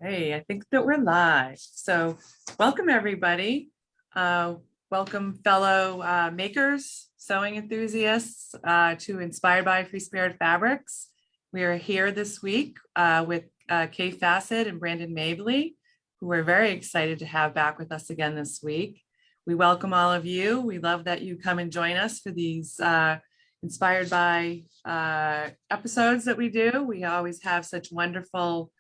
Hey, I think that we're live. So welcome everybody. Welcome fellow makers, sewing enthusiasts to Inspired by Free Spirit Fabrics. We are here this week with Kaffe Fassett and Brandon Mabley, who we're very excited to have back with us again this week. We welcome all of you. We love that you come and join us for these Inspired by episodes that we do. We always have such wonderful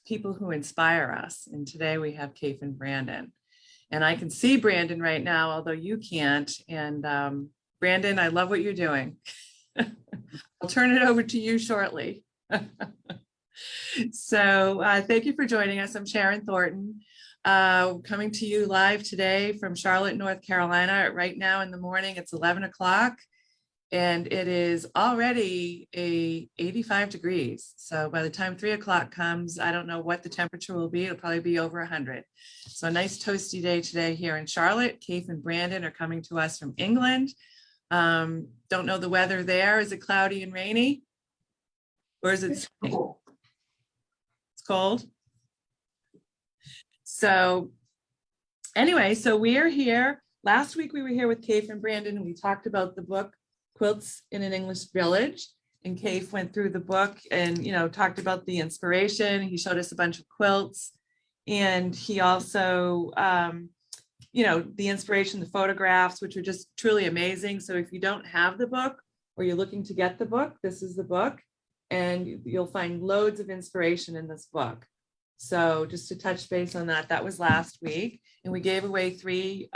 people who inspire us. And today we have Kaffe and Brandon. And I can see Brandon right now, although you can't. And Brandon, I love what you're doing. I'll turn it over to you shortly. So thank you for joining us. I'm Sharon Thornton, coming to you live today from Charlotte, North Carolina. Right now in the morning, it's 11 o'clock. And it is already 85 degrees. So by the time 3 o'clock comes, I don't know what the temperature will be. It'll probably be over 100. So a nice toasty day today here in Charlotte. Kaffe and Brandon are coming to us from England. Don't know the weather there. Is it cloudy and rainy? Or is it cold? It's cold. So anyway, so we are here. Last week we were here with Kaffe and Brandon and we talked about the book Quilts in an English Village, and Kaffe went through the book and talked about the inspiration. He showed us a bunch of quilts, and he also the inspiration, the photographs, which are just truly amazing. So if you don't have the book or you're looking to get the book, this is the book, and you'll find loads of inspiration in this book. So just to touch base on that, that was last week, and we gave away 3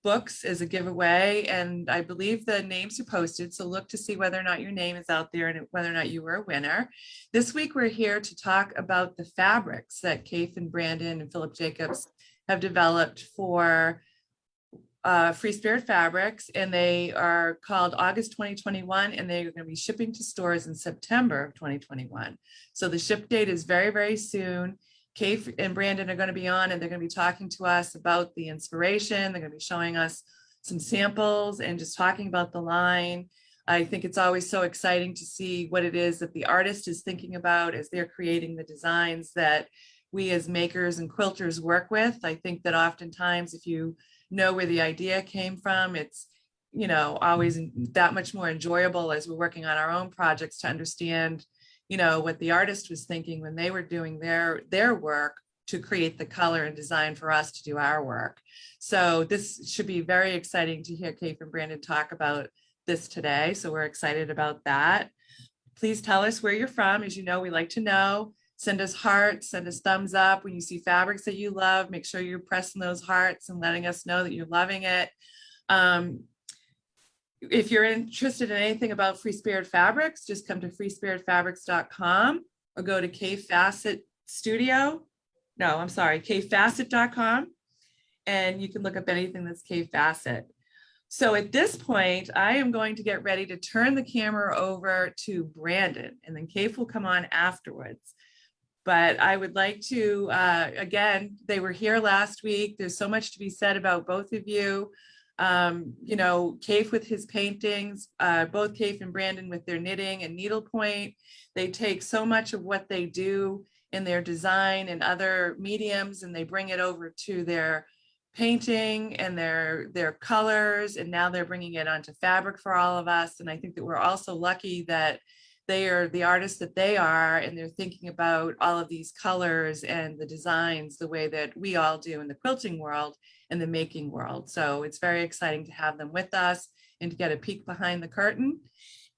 books as a giveaway, and I believe the names are posted, so look to see whether or not your name is out there and whether or not you were a winner. This week we're here to talk about the fabrics that Kaffe and Brandon and Philip Jacobs have developed for Free Spirit Fabrics, and they are called August 2021, and they're going to be shipping to stores in September of 2021. So the ship date is very, very soon. Kaffe and Brandon are going to be on, and they're going to be talking to us about the inspiration. They're going to be showing us some samples and just talking about the line. I think it's always so exciting to see what it is that the artist is thinking about as they're creating the designs that we as makers and quilters work with. I think that oftentimes if you know where the idea came from, it's always that much more enjoyable as we're working on our own projects to understand what the artist was thinking when they were doing their work to create the color and design for us to do our work. So this should be very exciting to hear Kaffe and Brandon talk about this today. So we're excited about that. Please tell us where you're from. As you know, we like to know. Send us hearts, send us thumbs up. When you see fabrics that you love, make sure you're pressing those hearts and letting us know that you're loving it. If you're interested in anything about Free Spirit Fabrics, just come to freespiritfabrics.com or go to Kaffe Fassett Studio. No, I'm sorry, kaffefassett.com, and you can look up anything that's Kaffe Fassett. So at this point, I am going to get ready to turn the camera over to Brandon, and then Kaffe will come on afterwards. But I would like to, again, they were here last week. There's so much to be said about both of you. Kaffe with his paintings, both Kaffe and Brandon with their knitting and needlepoint. They take so much of what they do in their design and other mediums, and they bring it over to their painting and their colors, and now they're bringing it onto fabric for all of us. And I think that we're also lucky that they are the artists that they are, and they're thinking about all of these colors and the designs the way that we all do in the quilting world and the making world. So it's very exciting to have them with us and to get a peek behind the curtain.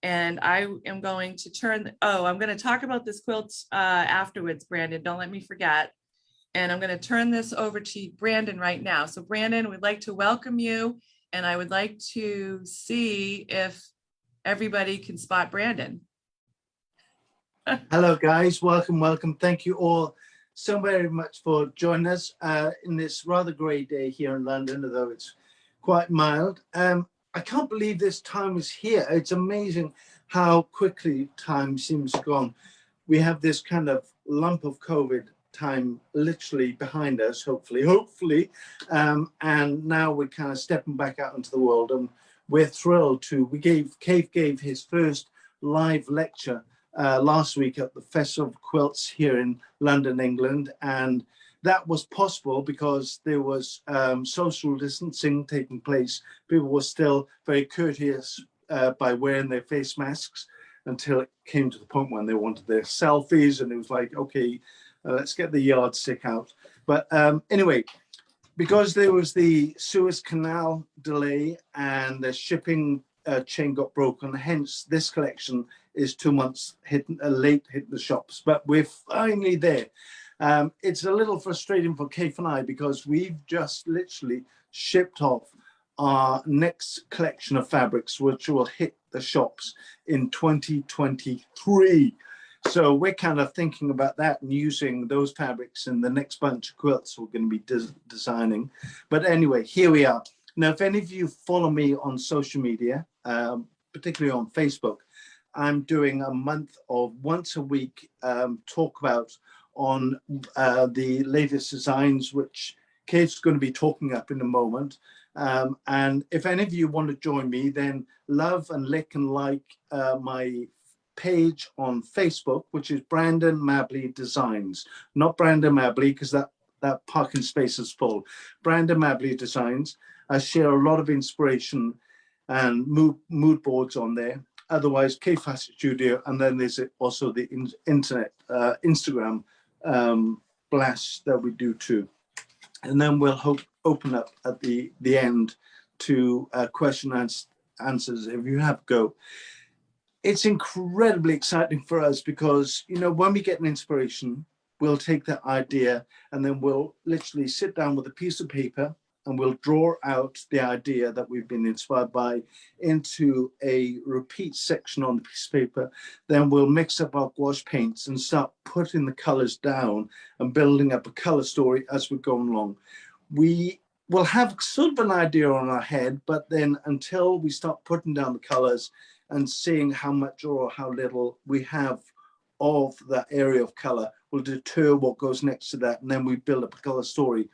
And I am going to I'm going to talk about this quilt afterwards, Brandon, don't let me forget. And I'm going to turn this over to Brandon right now. So Brandon, we'd like to welcome you, and I would like to see if everybody can spot Brandon. Hello guys, welcome. Thank you all so very much for joining us in this rather grey day here in London, although it's quite mild. I can't believe this time is here. It's amazing how quickly time seems gone. We have this kind of lump of COVID time literally behind us, hopefully, and now we're kind of stepping back out into the world, and we're thrilled to, Kaffe gave his first live lecture last week at the Festival of Quilts here in London, England. And that was possible because there was social distancing taking place. People were still very courteous by wearing their face masks until it came to the point when they wanted their selfies. And it was like, okay, let's get the yardstick out. But anyway, because there was the Suez Canal delay and the shipping chain got broken, hence this collection is 2 months late hitting the shops, but we're finally there. It's a little frustrating for Kaffe and I because we've just literally shipped off our next collection of fabrics, which will hit the shops in 2023. So we're kind of thinking about that and using those fabrics in the next bunch of quilts we're going to be designing. But anyway, here we are. Now, if any of you follow me on social media, particularly on Facebook, I'm doing a month of once a week talk about on the latest designs, which Kate's going to be talking up in a moment. And if any of you want to join me, then love and like my page on Facebook, which is Brandon Mabley Designs, not Brandon Mabley, because that parking space is full. Brandon Mabley Designs. I share a lot of inspiration and mood boards on there. Otherwise, Kaffe Studio, and then there's also the internet, Instagram blast that we do too. And then we'll open up at the end to question and answers if you have go. It's incredibly exciting for us because, you know, when we get an inspiration, we'll take that idea and then we'll literally sit down with a piece of paper and we'll draw out the idea that we've been inspired by into a repeat section on the piece of paper. Then we'll mix up our gouache paints and start putting the colors down and building up a color story as we're going along. We will have sort of an idea on our head, but then until we start putting down the colors and seeing how much or how little we have of that area of color will deter what goes next to that. And then we build up a color story.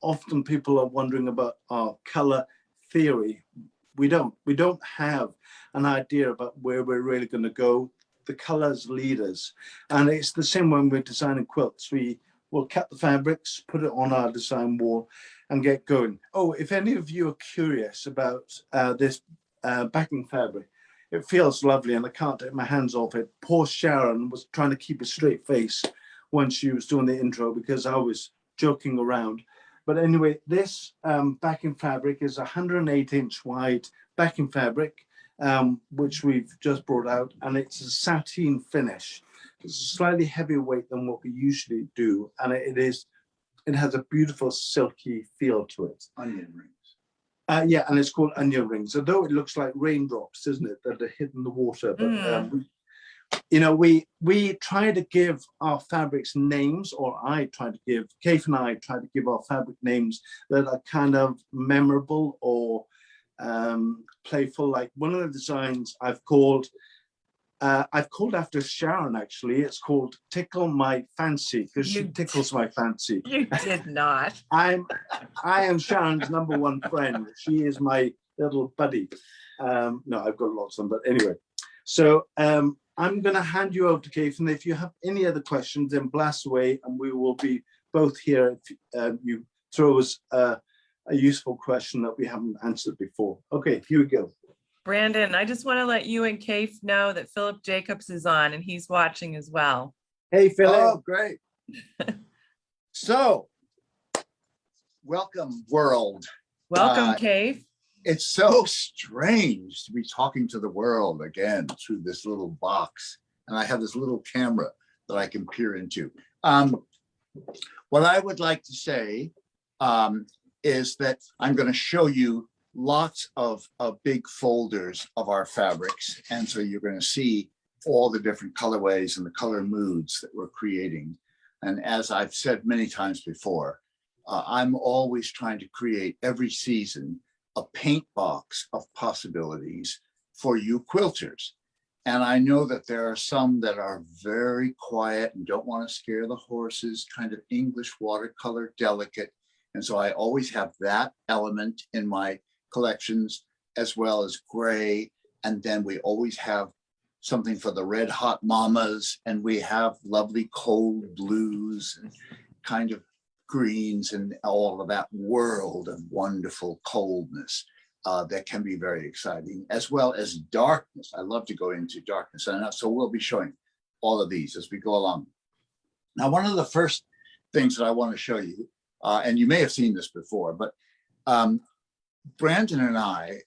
Often people are wondering about our color theory. We don't have an idea about where we're really going to go. The colors lead us. And it's the same when we're designing quilts. We will cut the fabrics, put it on our design wall and get going. Oh, if any of you are curious about this backing fabric, it feels lovely and I can't take my hands off it. Poor Sharon was trying to keep a straight face when she was doing the intro because I was joking around. But anyway, this backing fabric is 108-inch wide backing fabric, which we've just brought out, and it's a sateen finish. It's a slightly heavier weight than what we usually do, and it has a beautiful silky feel to it. Onion rings. Yeah, and it's called onion rings, although it looks like raindrops, isn't it, that are hitting the water. But you know, we try to give our fabrics names, or I try to give, Kaffe and I try to give our fabric names that are kind of memorable or playful. Like one of the designs I've called after Sharon, actually. It's called Tickle My Fancy, because she tickles my fancy. You did not. I am Sharon's #1 friend. She is my little buddy. No, I've got lots of them, but anyway. So I'm going to hand you over to Kaffe, and if you have any other questions, then blast away, and we will be both here if you throw us a useful question that we haven't answered before. Okay, here we go. Brandon, I just want to let you and Kaffe know that Philip Jacobs is on and he's watching as well. Hey, Philip. Oh, great. So, welcome, world. Welcome, Kaffe. It's so strange to be talking to the world again through this little box. And I have this little camera that I can peer into. What I would like to say is that I'm going to show you lots of big folders of our fabrics. And so you're going to see all the different colorways and the color moods that we're creating. And as I've said many times before, I'm always trying to create every season a paint box of possibilities for you quilters. And I know that there are some that are very quiet and don't want to scare the horses, kind of English watercolor delicate. And so I always have that element in my collections, as well as gray. And then we always have something for the red hot mamas, and we have lovely cold blues and kind of greens and all of that world of wonderful coldness that can be very exciting, as well as darkness. I love to go into darkness, and so we'll be showing all of these as we go along. Now, one of the first things that I want to show you, and you may have seen this before, but Brandon and I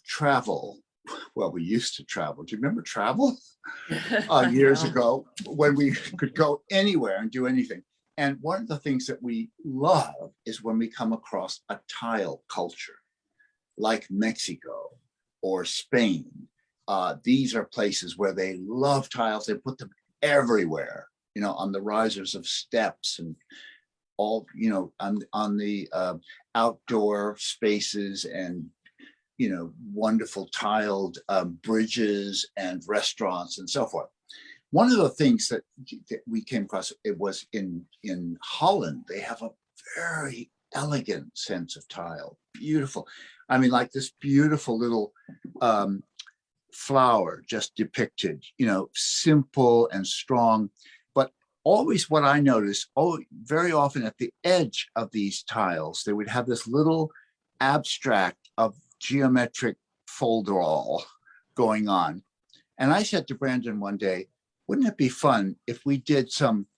travel. Well, we used to travel. Do you remember travel? Years ago, when we could go anywhere and do anything. And one of the things that we love is when we come across a tile culture, like Mexico or Spain. These are places where they love tiles. They put them everywhere, on the risers of steps and all, on the outdoor spaces and, wonderful tiled bridges and restaurants and so forth. One of the things that we came across, it was in Holland. They have a very elegant sense of tile, beautiful. I mean, like this beautiful little flower just depicted, simple and strong. But always what I noticed, very often at the edge of these tiles, they would have this little abstract of geometric folderol going on. And I said to Brandon one day, wouldn't it be fun if we did some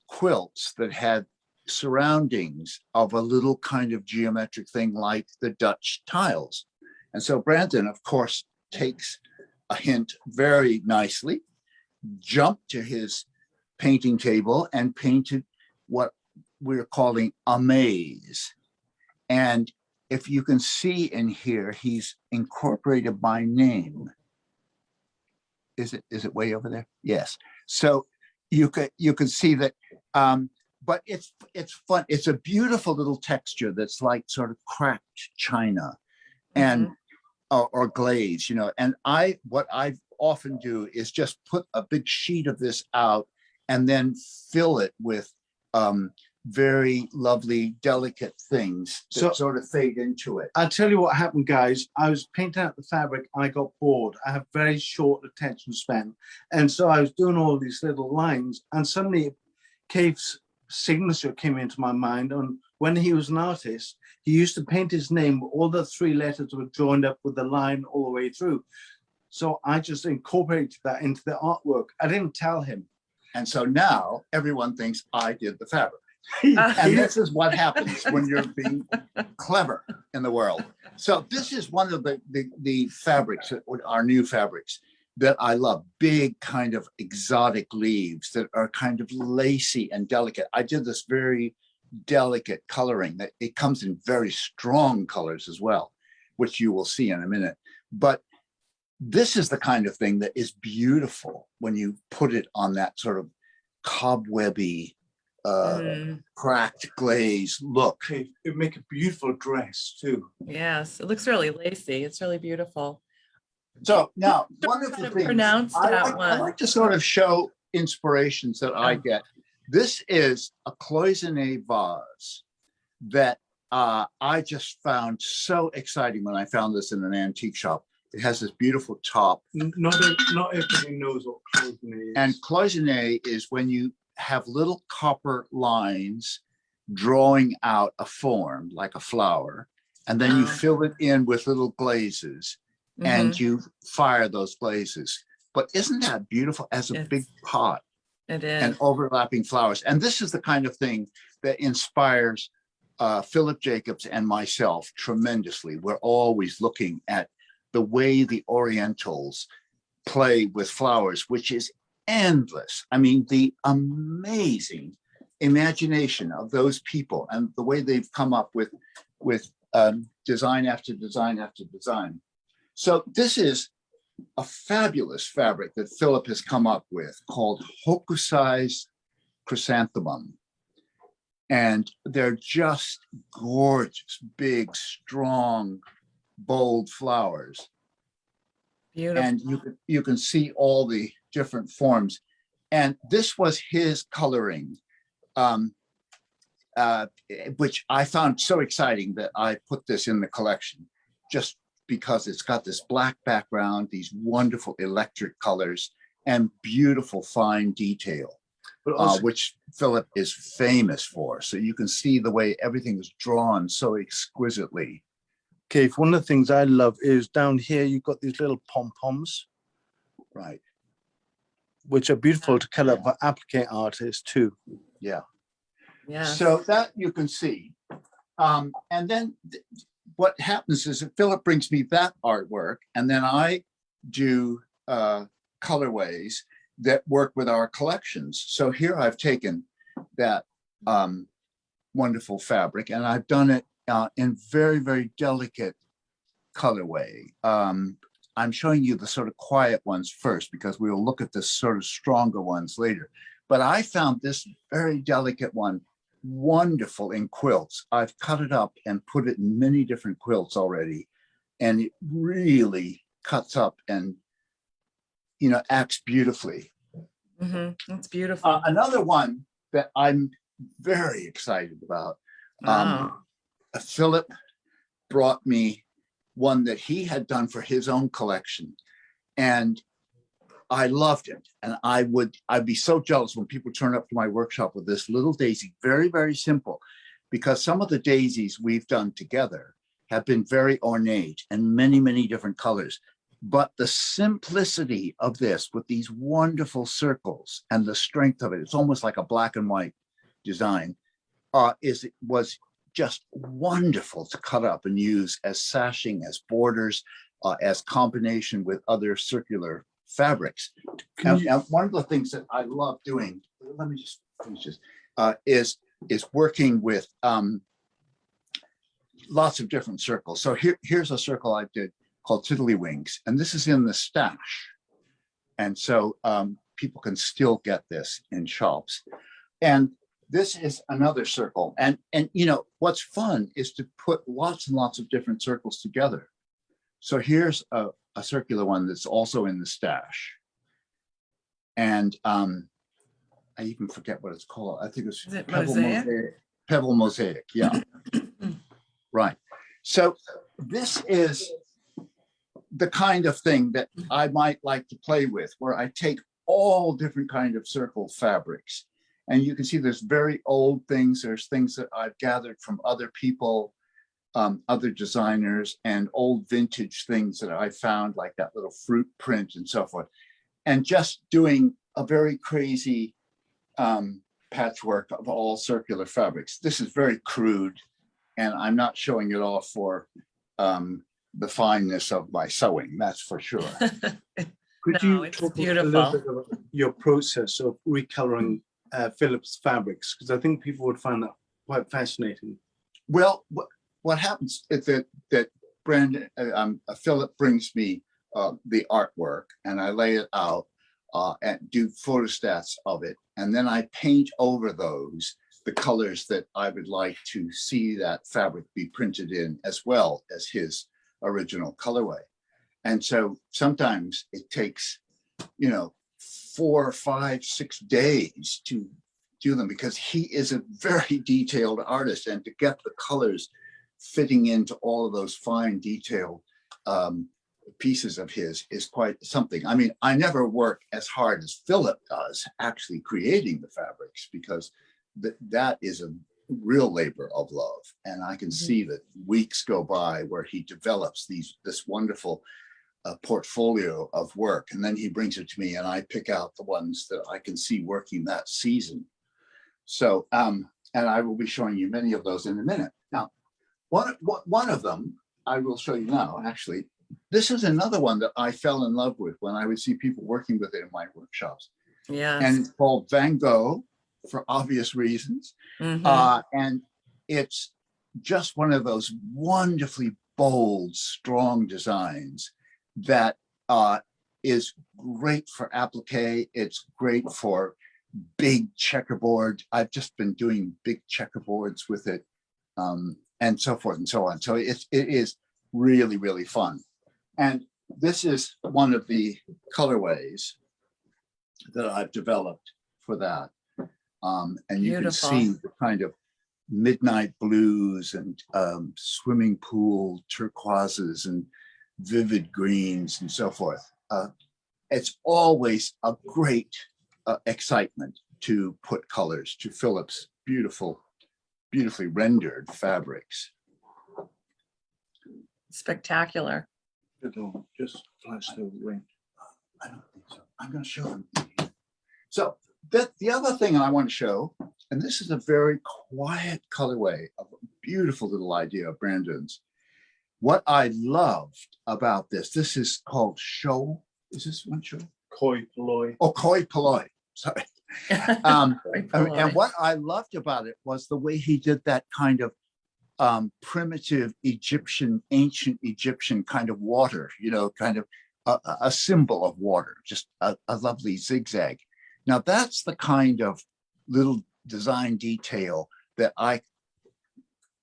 quilts that had surroundings of a little kind of geometric thing like the Dutch tiles? And so Brandon, of course, takes a hint very nicely, jumped to his painting table and painted what we're calling a maze. And if you can see in here, he's incorporated by name. Is it way over there? Yes. So you can see that, but it's fun. It's a beautiful little texture that's like sort of cracked china and or glaze, And what I often do is just put a big sheet of this out and then fill it with very lovely, delicate things that sort of fade into it. I'll tell you what happened, guys. I was painting out the fabric and I got bored. I have very short attention span. And so I was doing all these little lines, and suddenly Cave's signature came into my mind. And when he was an artist, he used to paint his name. All the three letters were joined up with the line all the way through. So I just incorporated that into the artwork. I didn't tell him. And so now everyone thinks I did the fabric. And this is what happens when you're being clever in the world. So this is one of the fabrics, our new fabrics, that I love. Big kind of exotic leaves that are kind of lacy and delicate. I did this very delicate coloring that it comes in very strong colors as well, which you will see in a minute. But this is the kind of thing that is beautiful when you put it on that sort of cobwebby, cracked glaze look. It would make a beautiful dress too. Yes, it looks really lacy. It's really beautiful. So now, one of the things I like to sort of show inspirations that I get. This is a Cloisonne Vaz that I just found so exciting when I found this in an antique shop. It has this beautiful top. Not everybody knows what Cloisonne is. And Cloisonne is when you have little copper lines drawing out a form like a flower, and then you fill it in with little glazes and you fire those glazes. But isn't that beautiful as a big pot? It is. And overlapping flowers. And this is the kind of thing that inspires Philip Jacobs and myself tremendously. We're always looking at the way the Orientals play with flowers, which is endless. I mean, the amazing imagination of those people and the way they've come up with design after design after design. So this is a fabulous fabric that Philip has come up with called Hokusai's Chrysanthemum. And they're just gorgeous, big, strong, bold flowers. Beautiful. And you can see all the different forms. And this was his coloring, which I found so exciting that I put this in the collection, just because it's got this black background, these wonderful electric colors, and beautiful fine detail, But also, which Philip is famous for. So you can see the way everything is drawn so exquisitely. Keith, one of the things I love is down here, you've got these little pom-poms, Right. which are beautiful to cut up for applique artists too. Yeah. Yeah. So that you can see. And then what happens is that Philip brings me that artwork, and then I do colorways that work with our collections. So here I've taken that wonderful fabric, and I've done it in very, very delicate colorway. I'm showing you the sort of quiet ones first, because we will look at the sort of stronger ones later. But I found this very delicate one wonderful in quilts. I've cut it up and put it in many different quilts already, and it really cuts up and, you know, acts beautifully. That's beautiful. Another one that I'm very excited about, Philip brought me one that he had done for his own collection, and I loved it. And I'd be so jealous when people turn up to my workshop with this little daisy, very, very simple, because some of the daisies we've done together have been very ornate and many, many different colors. But the simplicity of this with these wonderful circles and the strength of it, it's almost like a black and white design, was just wonderful to cut up and use as sashing, as borders, as combination with other circular fabrics. And one of the things that I love doing, let me just finish this, is working with lots of different circles. So here's a circle I did called Tiddlywinks, and this is in the stash. And so people can still get this in shops. And this is another circle. And you know, what's fun is to put lots and lots of different circles together. So here's a circular one that's also in the stash. And I even forget what it's called. I think it's Pebble Mosaic. Pebble Mosaic, yeah. Right. So this is the kind of thing that I might like to play with, where I take all different kind of circle fabrics. And you can see there's very old things. There's things that I've gathered from other people, other designers, and old vintage things that I found, like that little fruit print and so forth. And just doing a very crazy patchwork of all circular fabrics. This is very crude, and I'm not showing it off for the fineness of my sewing, that's for sure. Could No, you it's talk a beautiful. little bit about your process of recoloring Philip's fabrics? Because I think people would find that quite fascinating. Well, what happens is that Brandon, Philip brings me the artwork, and I lay it out and do photostats of it, and then I paint over those the colors that I would like to see that fabric be printed in, as well as his original colorway. And so sometimes it takes, you know, 4, 5, 6 days to do them, because he is a very detailed artist, and to get the colors fitting into all of those fine detailed pieces of his is quite something. I mean, I never work as hard as Philip does actually creating the fabrics, because that is a real labor of love. And I can see that weeks go by where he develops this wonderful portfolio of work, and then he brings it to me, and I pick out the ones that I can see working that season. So, and I will be showing you many of those in a minute. Now, one of them I will show you now, actually. This is another one that I fell in love with when I would see people working with it in my workshops. Yeah. And it's called Van Gogh, for obvious reasons. And it's just one of those wonderfully bold, strong designs that is great for applique. It's great for big checkerboard. I've just been doing big checkerboards with it, and so forth and so on. So it is really, really fun. And this is one of the colorways that I've developed for that. And you can see the kind of midnight blues and swimming pool turquoises and vivid greens and so forth. it's always a great excitement to put colors to Philip's beautifully rendered fabrics. Spectacular. Just flash the ring. I don't think so. I'm going to show them. So the other thing I want to show, and this is a very quiet colorway of a beautiful little idea of Brandon's. What I loved about this is called show. Is this one show? Koi Poloi. Oh, Koi Poloi. Sorry. And what I loved about it was the way he did that kind of primitive Egyptian, ancient Egyptian kind of water, kind of a symbol of water, just a lovely zigzag. Now that's the kind of little design detail that I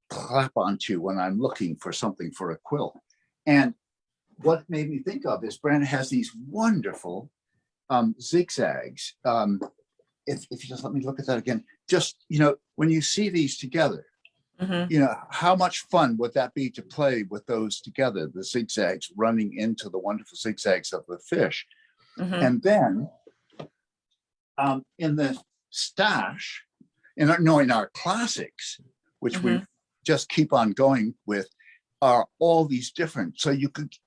clap onto when I'm looking for something for a quilt. And what it made me think of is Brandon has these wonderful zigzags. If you just let me look at that again, just, when you see these together, how much fun would that be to play with those together, the zigzags running into the wonderful zigzags of the fish. And then in the stash, in our classics, which we just keep on going with, are all these different. So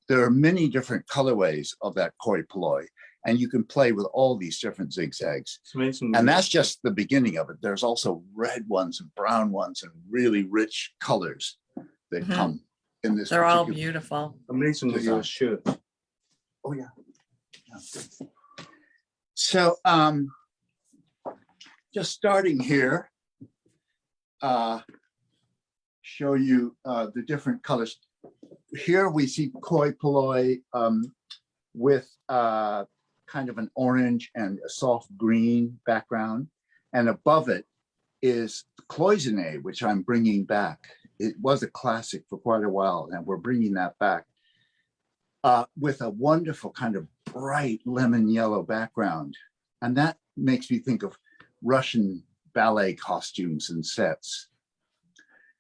there are many different colorways of that Koi Poloi, and you can play with all these different zigzags. And that's just the beginning of it. There's also red ones and brown ones and really rich colors that come in this. They're all beautiful. Amazing with your shirt. Oh yeah. So just starting here, show you the different colors. Here we see Koi Poloi with kind of an orange and a soft green background. And above it is Cloisonne, which I'm bringing back. It was a classic for quite a while, and we're bringing that back with a wonderful kind of bright lemon yellow background. And that makes me think of Russian ballet costumes and sets.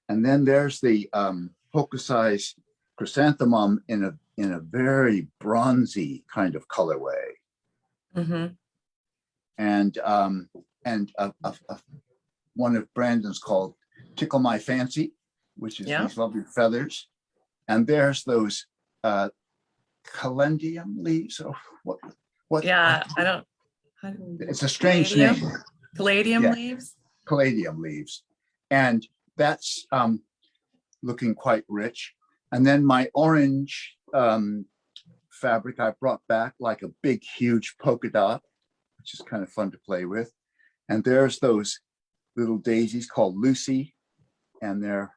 And then there's the Hokusai's chrysanthemum in a very bronzy kind of colorway. And one of Brandon's called Tickle My Fancy, which is these lovely feathers. And there's those calendrium leaves, or what? Yeah, I don't. It's a strange name. Caladium leaves. Caladium leaves, and that's looking quite rich. And then my orange fabric I brought back, like a big, huge polka dot, which is kind of fun to play with. And there's those little daisies called Lucy, and they're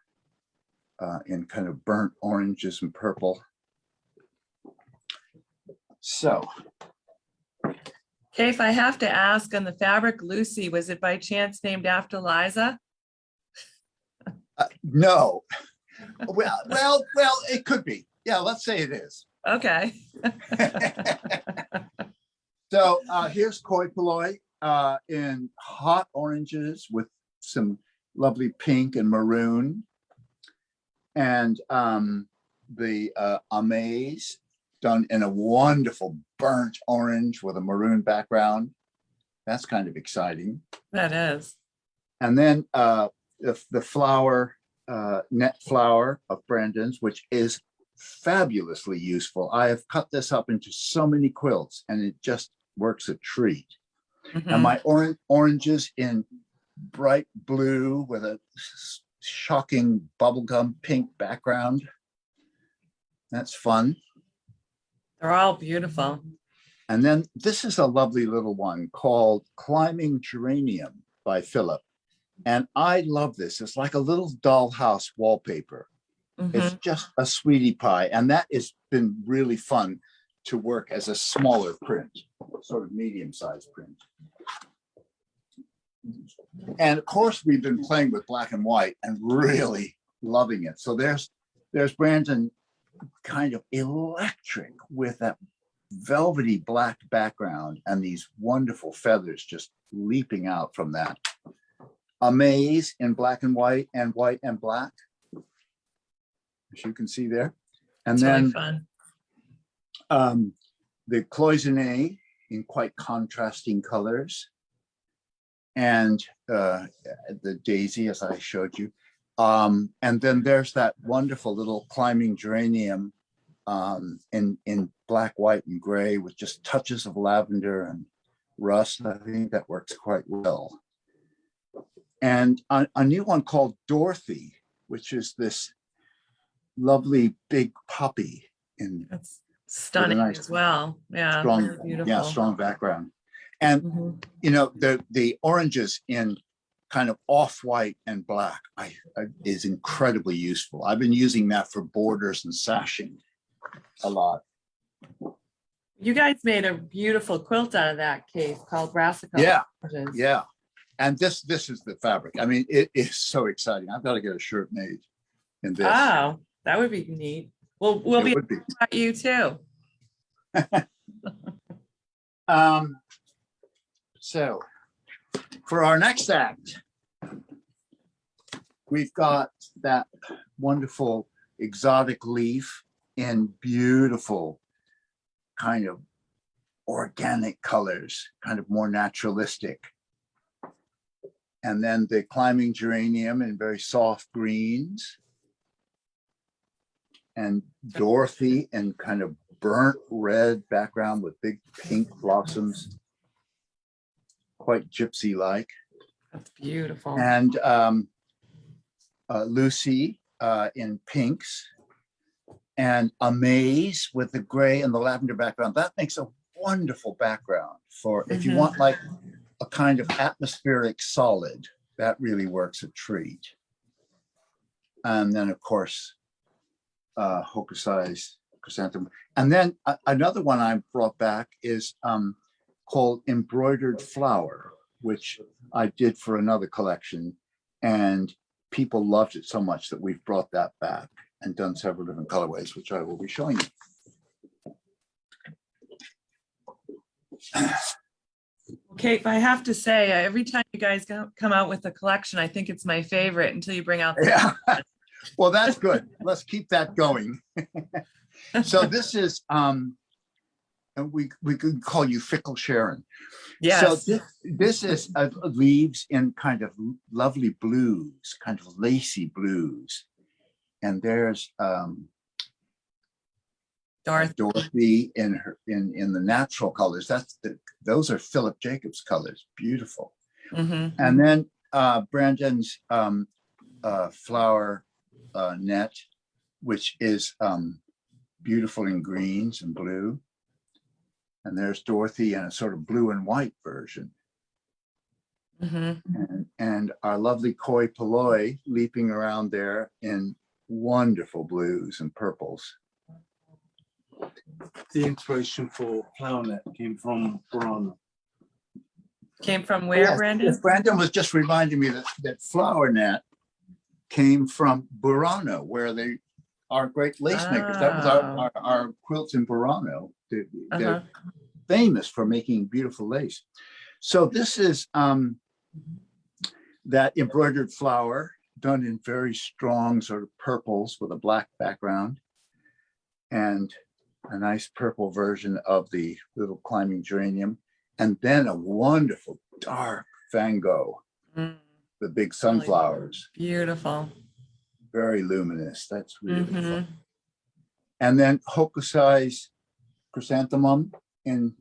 in kind of burnt oranges and purple. So. Okay, if I have to ask, on the fabric Lucy, was it by chance named after Liza? No. Well, it could be. Yeah, let's say it is. Okay. So here's Koi Poloi in hot oranges with some lovely pink and maroon. And the amaze done in a wonderful burnt orange with a maroon background. That's kind of exciting. That is. And then the flower, net flower of Brandon's, which is fabulously useful. I have cut this up into so many quilts, and it just works a treat. And my oranges in bright blue with a shocking bubblegum pink background. That's fun. They're all beautiful. And then this is a lovely little one called Climbing Geranium by Philip. And I love this. It's like a little dollhouse wallpaper. It's just a sweetie pie. And that has been really fun to work as a smaller print, sort of medium-sized print. And of course, we've been playing with black and white and really loving it. So there's Brandon, kind of electric with that velvety black background and these wonderful feathers just leaping out from that. Amaze in black and white and black, as you can see there. And it's then really fun. the Cloisonne in quite contrasting colors, and the daisy, as I showed you. And then there's that wonderful little climbing geranium in black, white, and gray with just touches of lavender and rust. I think that works quite well. And a new one called Dorothy, which is this lovely big poppy in That's stunning nice, as well. Yeah, strong, really beautiful. yeah, strong background. And you know, the oranges in kind of off-white and black is incredibly useful. I've been using that for borders and sashing a lot. You guys made a beautiful quilt out of that, Kate, called Brassica. Yeah, yeah. And this is the fabric. I mean, it is so exciting. I've got to get a shirt made in this. Oh, that would be neat. We'll It be would be. about you too. So for our next act, we've got that wonderful exotic leaf in beautiful kind of organic colors, kind of more naturalistic. And then the climbing geranium in very soft greens. And Dorothy in kind of burnt red background with big pink blossoms, quite gypsy-like. That's beautiful. And Lucy in pinks, and Amaze with the gray and the lavender background. That makes a wonderful background for if you want like a kind of atmospheric solid. That really works a treat. And then of course, Hokusai's chrysanthemum. And then another one I brought back is called Embroidered Flower, which I did for another collection, and people loved it so much that we've brought that back and done several different colorways, which I will be showing you. Okay, if I have to say, every time you guys come out with a collection, I think it's my favorite until you bring out the Yeah. Well, that's good. Let's keep that going. So this is, and we could call you Fickle Sharon. Yes. So this is leaves in kind of lovely blues, kind of lacy blues. And there's Dorothy in the natural colors. Those are Philip Jacobs colors, beautiful. And then Brandon's flower net, which is beautiful in greens and blue. And there's Dorothy in a sort of blue and white version. And our lovely Koi Polloi leaping around there in wonderful blues and purples. The inspiration for Flower Net came from Burano. Came from where, Yes, Brandon? yes, Brandon was just reminding me that Flower Net came from Burano, where they are great lace makers. That was our quilts in Burano. They're famous for making beautiful lace. So this is that embroidered flower done in very strong sort of purples with a black background, and a nice purple version of the little climbing geranium, and then a wonderful dark Van Gogh, the big sunflowers. Beautiful. Very luminous. That's really fun. And then Hokusai's chrysanthemum in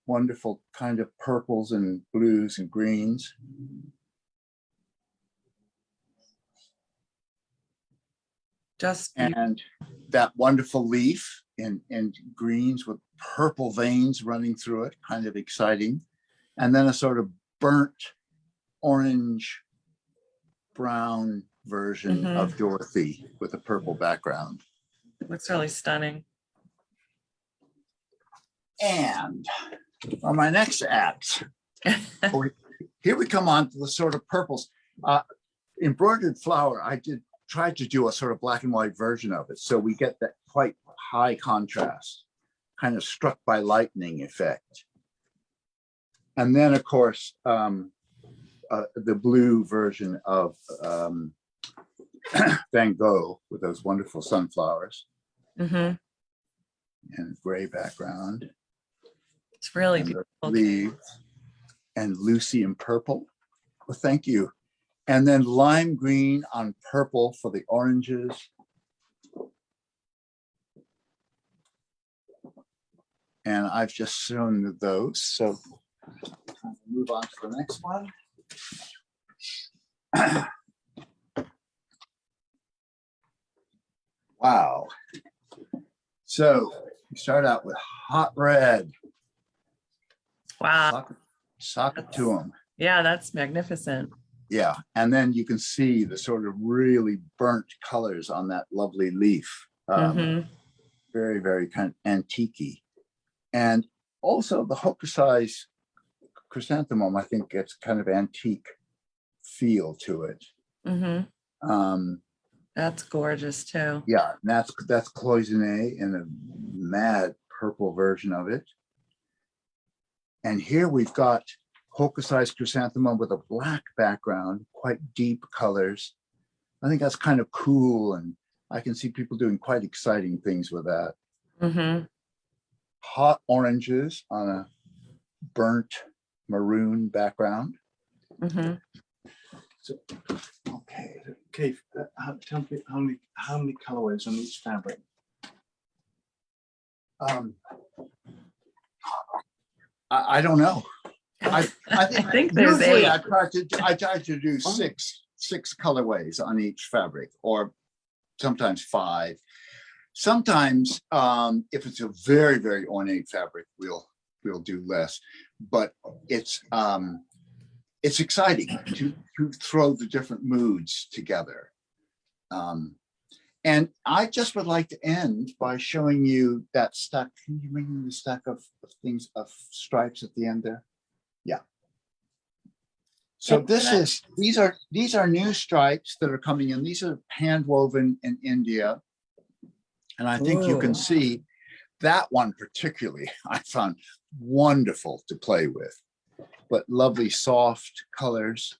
wonderful kind of purples and blues and greens. And that wonderful leaf in greens with purple veins running through it, kind of exciting. And then a sort of burnt orange brown version of Dorothy with a purple background. Looks really stunning. And on my next act, here we come on to the sort of purples. Embroidered Flower, I tried to do a sort of black and white version of it, so we get that quite high contrast, kind of struck by lightning effect. And then, of course, the blue version of Van Gogh with those wonderful sunflowers. and gray background. It's really And the beautiful. leaves, and Lucy in purple. Well, thank you. And then lime green on purple for the oranges. And I've just shown those. So move on to the next one. Wow. So we start out with hot red. Wow. Sock it to them. Yeah, that's magnificent. Yeah. And then you can see the sort of really burnt colors on that lovely leaf. Very, very kind of antique-y. And also the Hokusai chrysanthemum, I think gets kind of antique feel to it. That's gorgeous too. Yeah, and that's Cloisonne in a mad purple version of it. And here we've got Hokusai chrysanthemum with a black background, quite deep colors. I think that's kind of cool, and I can see people doing quite exciting things with that. Hot oranges on a burnt maroon background. So, okay, tell me how many colorways on each fabric? I don't know. I think there's usually 8. I try to do six colorways on each fabric, or sometimes 5. Sometimes if it's a very, very ornate fabric, we'll do less. But it's exciting to throw the different moods together. And I just would like to end by showing you that stack. Can you bring me the stack of things, of stripes at the end there? Yeah. So these are new stripes that are coming in. These are hand woven in India. And I think you can see that one particularly I found wonderful to play with, but lovely soft colors.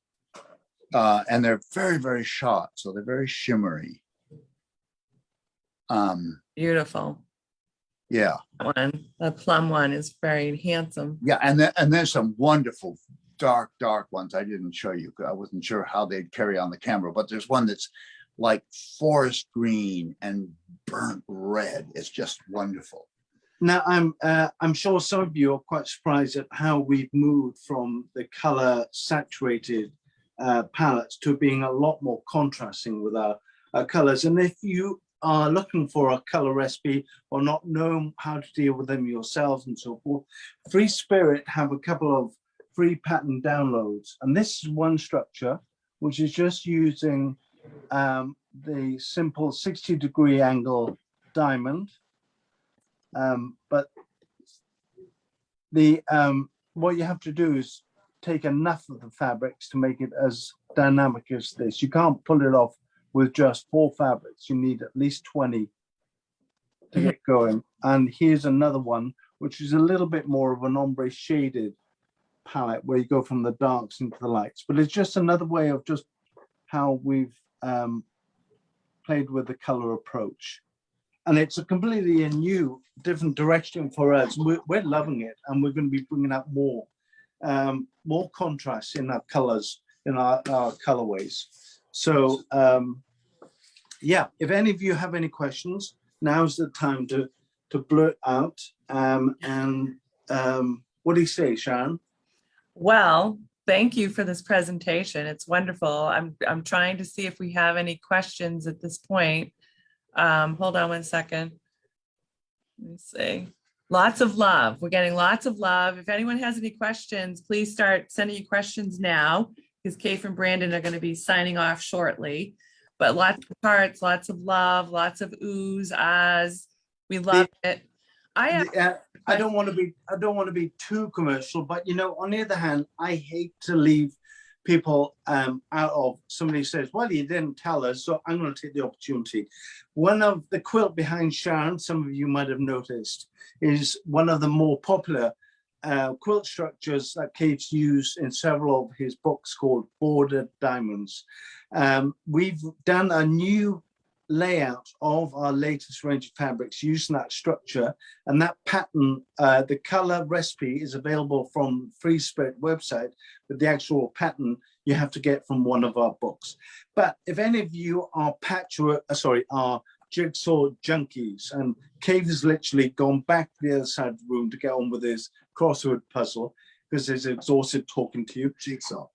And they're very, very shot. So they're very shimmery. Beautiful. Yeah. That one, the plum one is very handsome. Yeah, and then some wonderful dark ones I didn't show you. I wasn't sure how they'd carry on the camera, but there's one that's like forest green and burnt red. It's just wonderful. Now, I'm sure some of you are quite surprised at how we've moved from the color saturated palettes to being a lot more contrasting with our colors. And if you are looking for a color recipe or not know how to deal with them yourselves and so forth, Free Spirit have a couple of free pattern downloads. And this is one structure, which is just using the simple 60-degree angle diamond. But the what you have to do is take enough of the fabrics to make it as dynamic as this. You can't pull it off with just 4 fabrics. You need at least 20 to get going. And here's another one, which is a little bit more of an ombre shaded palette, where you go from the darks into the lights. But it's just another way of just how we've played with the color approach. And it's a completely new, different direction for us. We're loving it, and we're going to be bringing out more contrast in our colors, in our colorways. So yeah, if any of you have any questions, now's the time to blurt out. What do you say, Sharon? Well, thank you for this presentation. It's wonderful. I'm trying to see if we have any questions at this point. Hold on one second. Let me see. Lots of love. We're getting lots of love. If anyone has any questions, please start sending your questions now, because Kaffe and Brandon are going to be signing off shortly. But lots of hearts, lots of love, lots of oohs, ahs. We love it. I don't want to be too commercial, but you know, on the other hand, I hate to leave people out of. Somebody says, well, you didn't tell us, so I'm going to take the opportunity. One of the quilt behind Sharon, some of you might have noticed, is one of the more popular quilt structures that Kate's used in several of his books, called Bordered Diamonds. We've done a new layout of our latest range of fabrics using that structure. And that pattern, the color recipe is available from Free Spirit website, but the actual pattern you have to get from one of our books. But if any of you are are jigsaw junkies, and Cave has literally gone back to the other side of the room to get on with his crossword puzzle because he's exhausted talking to you.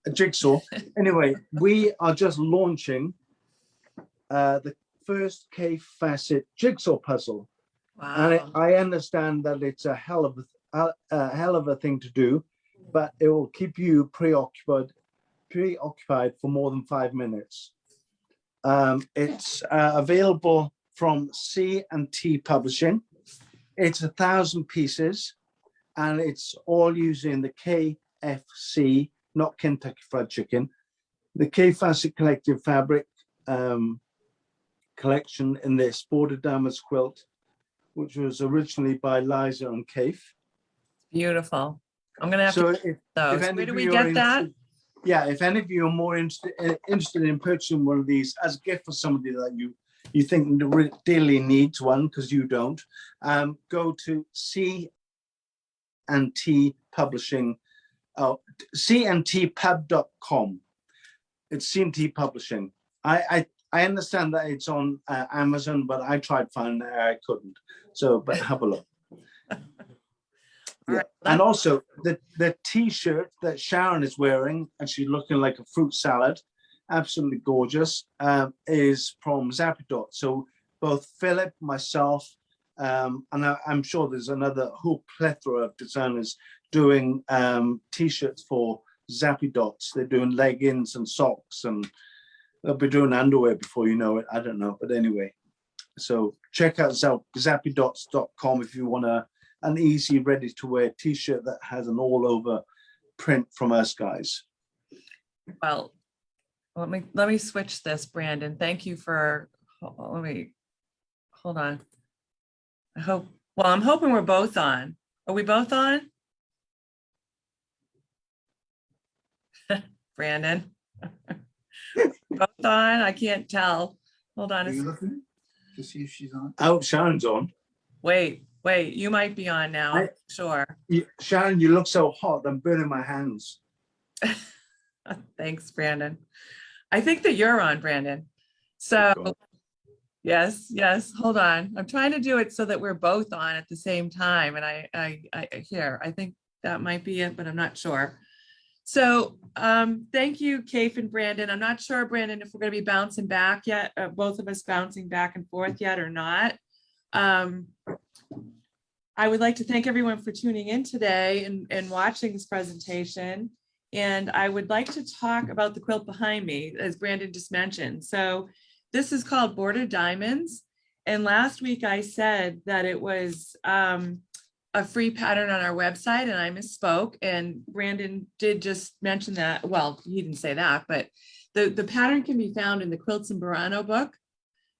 A jigsaw. Anyway, we are just launching the first Cave Facet jigsaw puzzle. Wow. And I understand that it's a hell of a thing to do, but it will keep you preoccupied for more than 5 minutes. It's available from C&T Publishing. It's 1,000 pieces, and it's all using the KFC, not Kentucky Fried Chicken, the K Facet Collective Fabric collection in this bordered damask quilt, which was originally by Liza and Kaif. Beautiful. I'm gonna have So to those. Where do we get that? Yeah, if any of you are more interested in purchasing one of these as a gift for somebody that you think really needs one, because you don't, go to C&T Publishing, cntpub.com. It's C&T Publishing. I understand that it's on Amazon, but I tried finding it, I couldn't. So, but have a look. Yeah. Right. And also the T-shirt that Sharon is wearing, and she's looking like a fruit salad, absolutely gorgeous, is from Zapidot. So both Philip, myself, and I'm sure there's another whole plethora of designers doing T-shirts for Zapidots. They're doing leggings and socks, and they'll be doing underwear before you know it. I don't know, but anyway. So check out zapidots.com if you want an easy, ready-to-wear T-shirt that has an all-over print from us guys. Well, let me switch this, Brandon. Thank you for. Hold on. I'm hoping we're both on. Are we both on? Brandon. Both on? I can't tell. Hold on. Are you looking to see if she's on? I hope Sharon's on. Wait, you might be on now. Sure. Sharon, you look so hot. I'm burning my hands. Thanks, Brandon. I think that you're on, Brandon. So yes. Hold on. I'm trying to do it so that we're both on at the same time. And I think that might be it, but I'm not sure. So thank you, Kaffe and Brandon. I'm not sure, Brandon, if we're going to be bouncing back yet, both of us bouncing back and forth yet or not. I would like to thank everyone for tuning in today and watching this presentation. And I would like to talk about the quilt behind me, as Brandon just mentioned. So this is called Bordered Diamonds. And last week I said that it was a free pattern on our website, and I misspoke. And Brandon did just mention that. Well, he didn't say that, but the pattern can be found in the Quilts and Burano book.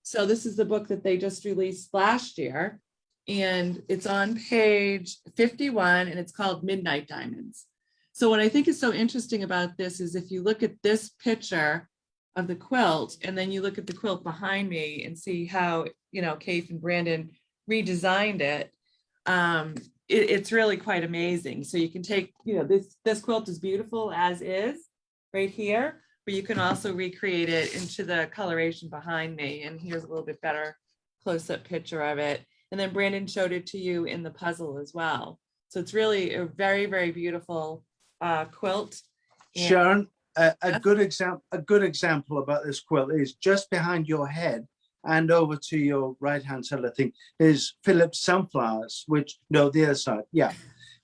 So this is the book that they just released last year. And it's on page 51, and it's called Midnight Diamonds. So what I think is so interesting about this is if you look at this picture of the quilt, and then you look at the quilt behind me and see how, Kaffe and Brandon redesigned it, it's really quite amazing. So you can take, this quilt is beautiful as is right here, but you can also recreate it into the coloration behind me. And here's a little bit better close-up picture of it. And then Brandon showed it to you in the puzzle as well. So it's really a very, very beautiful quilt. And Sharon, a good example about this quilt is just behind your head and over to your right-hand side, I think, is Philip's sunflowers, the other side. Yeah.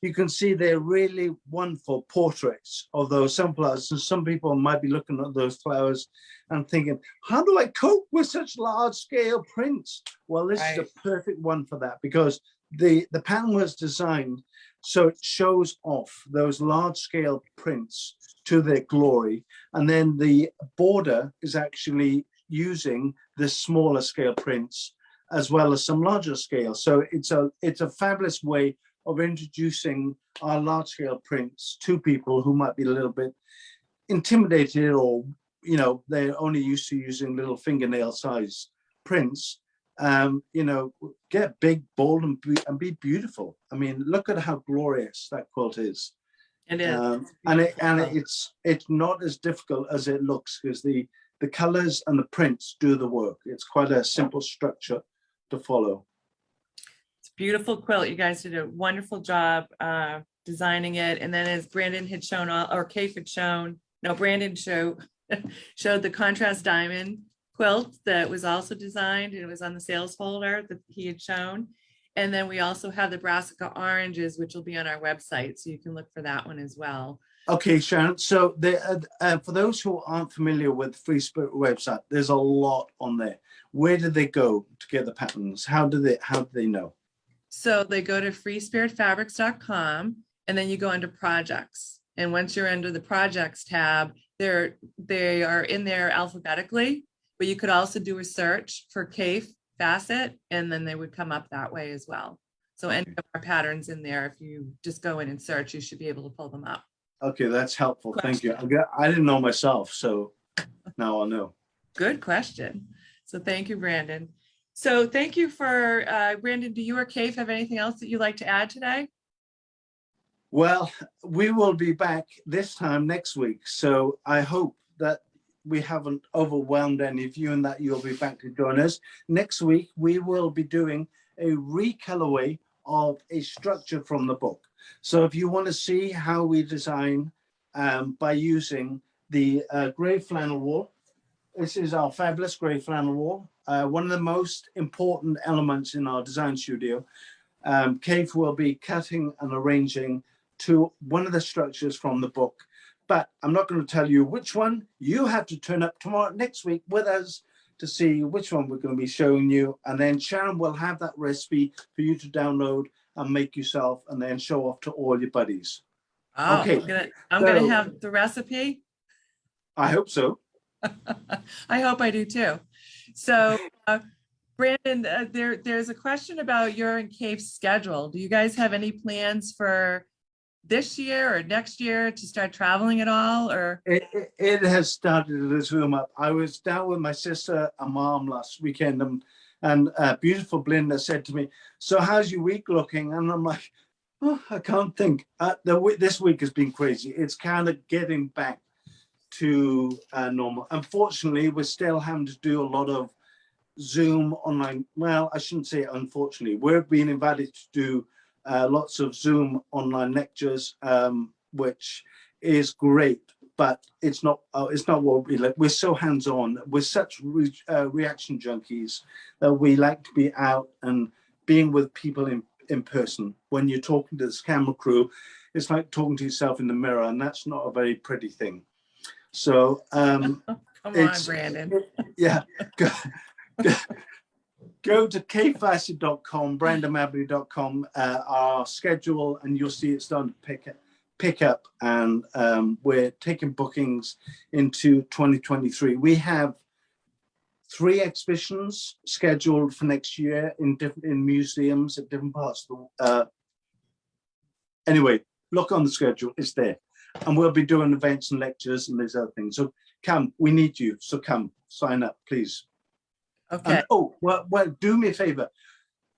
You can see they're really wonderful portraits of those sunflowers. And some people might be looking at those flowers and thinking, how do I cope with such large scale prints? Well, this is a perfect one for that, because the pattern was designed so it shows off those large scale prints to their glory. And then the border is actually using the smaller scale prints as well as some larger scale. So it's a fabulous way of introducing our large scale prints to people who might be a little bit intimidated, or they're only used to using little fingernail size prints, you know, get big, bold, and be beautiful. I mean, look at how glorious that quilt is. It is. It's not as difficult as it looks, because the colors and the prints do the work. It's quite a simple structure to follow. It's a beautiful quilt. You guys did a wonderful job designing it. And then as Brandon had shown, or Kaffe had shown, no, Brandon showed the contrast diamond quilt that was also designed. It was on the sales folder that he had shown. And then we also have the brassica oranges, which will be on our website. So you can look for that one as well. Okay, Sharon. So for those who aren't familiar with the Free Spirit website, there's a lot on there. Where do they go to get the patterns? How do they know? So they go to freespiritfabrics.com and then you go under projects. And once you're under the projects tab, they are in there alphabetically, but you could also do a search for Kaffe Facet, and then they would come up that way as well. So any of our patterns in there, if you just go in and search, you should be able to pull them up. Okay, that's helpful. Thank you. I didn't know myself, so now I know. Good question. So thank you, Brandon. So thank you for, Brandon, do you or Kaffe have anything else that you'd like to add today? Well, we will be back this time next week. So I hope that we haven't overwhelmed any of you and that you'll be back to join us. Next week, we will be doing a recolorway of a structure from the book. So if you want to see how we design by using the gray flannel wool, this is our fabulous gray flannel wool, one of the most important elements in our design studio. Kaffe will be cutting and arranging to one of the structures from the book, but I'm not going to tell you which one. You have to turn up next week with us to see which one we're going to be showing you, and then Sharon will have that recipe for you to download and make yourself, and then show off to all your buddies. Oh, Okay, I'm gonna have the recipe. I hope so. I hope I do too. So, Brandon, there's a question about your and Kaffe's schedule. Do you guys have any plans for this year or next year to start traveling at all? Or it has started to zoom up. I was down with my sister and mom last weekend, and beautiful Belinda said to me, "So how's your week looking?" And I'm like, "Oh, I can't think." This week has been crazy. It's kind of getting back to normal. Unfortunately, we're still having to do a lot of Zoom online. Well, I shouldn't say unfortunately. We're being invited to do lots of Zoom online lectures, which is great, but it's not what we like. We're so hands-on. We're such reaction junkies that we like to be out and being with people in person. When you're talking to this camera crew, it's like talking to yourself in the mirror, and that's not a very pretty thing. So come on, Brandon. Go to kfacet.com, brandonmabley.com, our schedule, and you'll see it's starting to pick up, and we're taking bookings into 2023. We have 3 exhibitions scheduled for next year in museums at different parts of the anyway, look on the schedule, it's there. And we'll be doing events and lectures and these other things. So come, we need you. So come, sign up, please. Okay. And, well, do me a favor.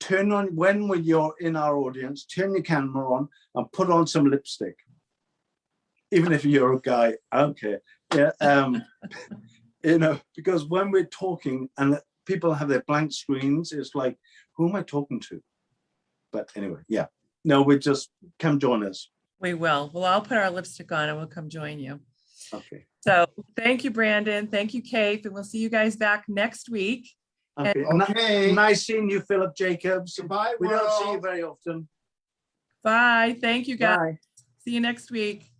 Turn on, when you're in our audience, turn your camera on and put on some lipstick. Even if you're a guy, I don't care. Yeah, you know, because when we're talking and people have their blank screens, it's like, who am I talking to? But anyway, yeah. No, we just come join us. We will. Well, I'll put our lipstick on and we'll come join you. Okay. So thank you, Brandon. Thank you, Kaffe. And we'll see you guys back next week. Okay. Okay. Nice seeing you, Philip Jacobs. Goodbye, We don't see you world. very often. Bye. Thank you, guys. Bye. See you next week.